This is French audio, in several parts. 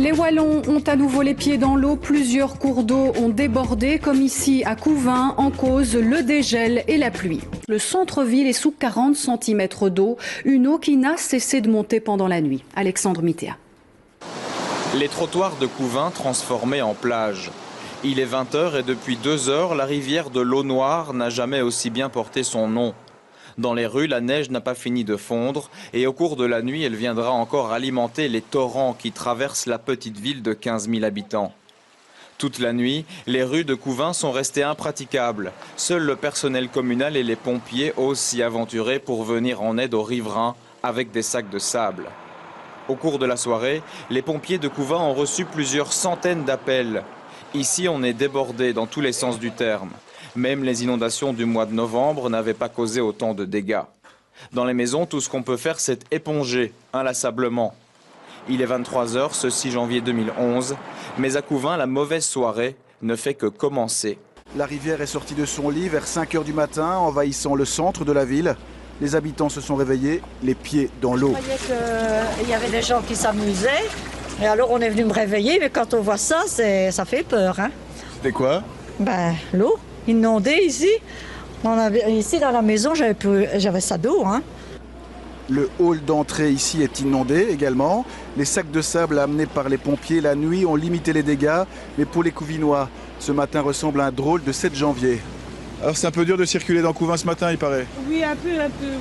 Les Wallons ont à nouveau les pieds dans l'eau. Plusieurs cours d'eau ont débordé, comme ici à Couvain, en cause le dégel et la pluie. Le centre-ville est sous 40 cm d'eau, une eau qui n'a cessé de monter pendant la nuit. Alexandre Mittea. Les trottoirs de Couvain transformés en plage. Il est 20 h et depuis 2 heures, la rivière de l'eau noire n'a jamais aussi bien porté son nom. Dans les rues, la neige n'a pas fini de fondre et au cours de la nuit, elle viendra encore alimenter les torrents qui traversent la petite ville de 15 000 habitants. Toute la nuit, les rues de Couvain sont restées impraticables. Seul le personnel communal et les pompiers osent s'y aventurer pour venir en aide aux riverains avec des sacs de sable. Au cours de la soirée, les pompiers de Couvain ont reçu plusieurs centaines d'appels. Ici, on est débordé dans tous les sens du terme. Même les inondations du mois de novembre n'avaient pas causé autant de dégâts. Dans les maisons, tout ce qu'on peut faire, c'est éponger inlassablement. Il est 23 h ce 6 janvier 2011, mais à Couvain, la mauvaise soirée ne fait que commencer. La rivière est sortie de son lit vers 5 h du matin, envahissant le centre de la ville. Les habitants se sont réveillés, les pieds dans l'eau. Je croyais qu'il y avait des gens qui s'amusaient, et alors on est venu me réveiller, mais quand on voit ça, ça fait peur. Hein. C'était quoi? L'eau. Inondé ici. Ici dans la maison, j'avais ça d'eau. Hein. Le hall d'entrée ici est inondé également. Les sacs de sable amenés par les pompiers la nuit ont limité les dégâts. Mais pour les Couvinois, ce matin ressemble à un drôle de 7 janvier. Alors c'est un peu dur de circuler dans Couvain ce matin, il paraît. Oui, un peu,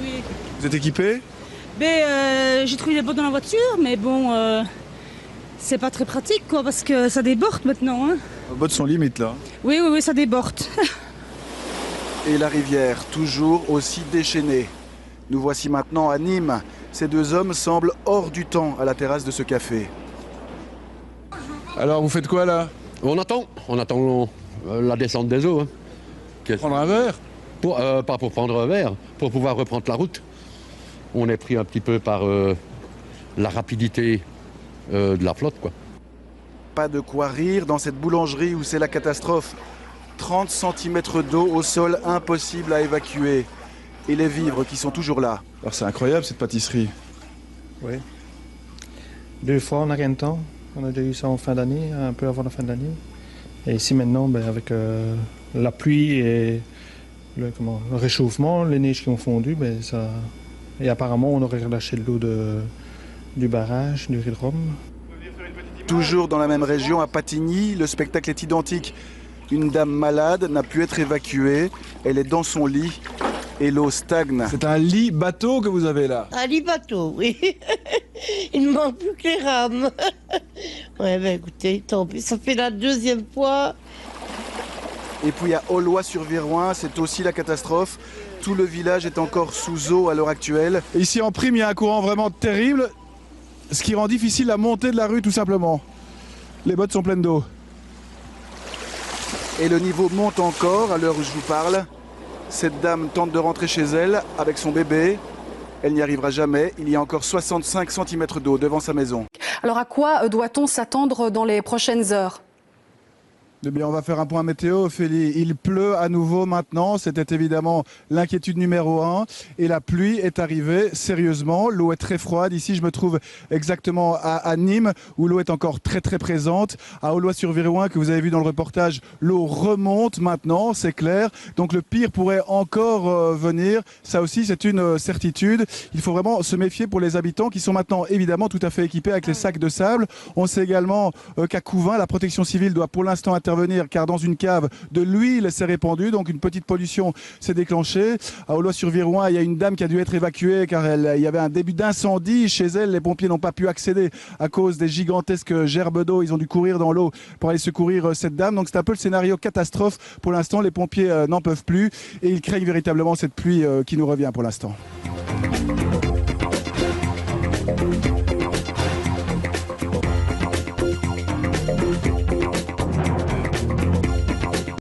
oui. Vous êtes équipés? J'ai trouvé les bottes dans la voiture, mais bon, c'est pas très pratique quoi, parce que ça déborde maintenant. Hein. Les bottes sont limites là. Oui, ça déborde. Et la rivière, toujours aussi déchaînée. Nous voici maintenant à Nîmes. Ces deux hommes semblent hors du temps à la terrasse de ce café. Alors vous faites quoi là? On attend la descente des eaux. Hein. Prendre un verre? Pas pour prendre un verre, pour pouvoir reprendre la route. On est pris un petit peu par la rapidité de la flotte, quoi. Pas de quoi rire dans cette boulangerie où c'est la catastrophe. 30 cm d'eau au sol, impossible à évacuer. Et les vivres qui sont toujours là. Alors c'est incroyable cette pâtisserie. Oui. 2 fois en rien de temps. On a déjà eu ça en fin d'année, un peu avant la fin de l'année. Et ici maintenant, avec la pluie et le réchauffement, les neiges qui ont fondu, ça... Et apparemment on aurait relâché de l'eau du barrage, du Rhum. Toujours dans la même région, à Patigny, le spectacle est identique. Une dame malade n'a pu être évacuée. Elle est dans son lit et l'eau stagne. C'est un lit bateau que vous avez là? Un lit bateau, oui. Il ne manque plus que les rames. Ouais, écoutez, tant pis, ça fait la 2e fois. Et puis à Aulois-sur-Viroin, c'est aussi la catastrophe. Tout le village est encore sous eau à l'heure actuelle. Ici en prime, il y a un courant vraiment terrible, ce qui rend difficile la montée de la rue tout simplement. Les bottes sont pleines d'eau. Et le niveau monte encore à l'heure où je vous parle. Cette dame tente de rentrer chez elle avec son bébé. Elle n'y arrivera jamais. Il y a encore 65 cm d'eau devant sa maison. Alors à quoi doit-on s'attendre dans les prochaines heures ? Eh bien, on va faire un point météo, Ophélie. Il pleut à nouveau maintenant. C'était évidemment l'inquiétude numéro 1. Et la pluie est arrivée sérieusement. L'eau est très froide. Ici, je me trouve exactement à Nîmes, où l'eau est encore très très présente. À Aulois-sur-Viroin, que vous avez vu dans le reportage, l'eau remonte maintenant, c'est clair. Donc le pire pourrait encore venir. Ça aussi, c'est une certitude. Il faut vraiment se méfier pour les habitants qui sont maintenant évidemment tout à fait équipés avec les sacs de sable. On sait également qu'à Couvain, la protection civile doit pour l'instant intervenir car dans une cave de l'huile s'est répandue, donc une petite pollution s'est déclenchée. À Aulois-sur-Viroin, il y a une dame qui a dû être évacuée car il y avait un début d'incendie chez elle. Les pompiers n'ont pas pu accéder à cause des gigantesques gerbes d'eau. Ils ont dû courir dans l'eau pour aller secourir cette dame. Donc c'est un peu le scénario catastrophe. Pour l'instant, les pompiers n'en peuvent plus et ils craignent véritablement cette pluie qui nous revient pour l'instant.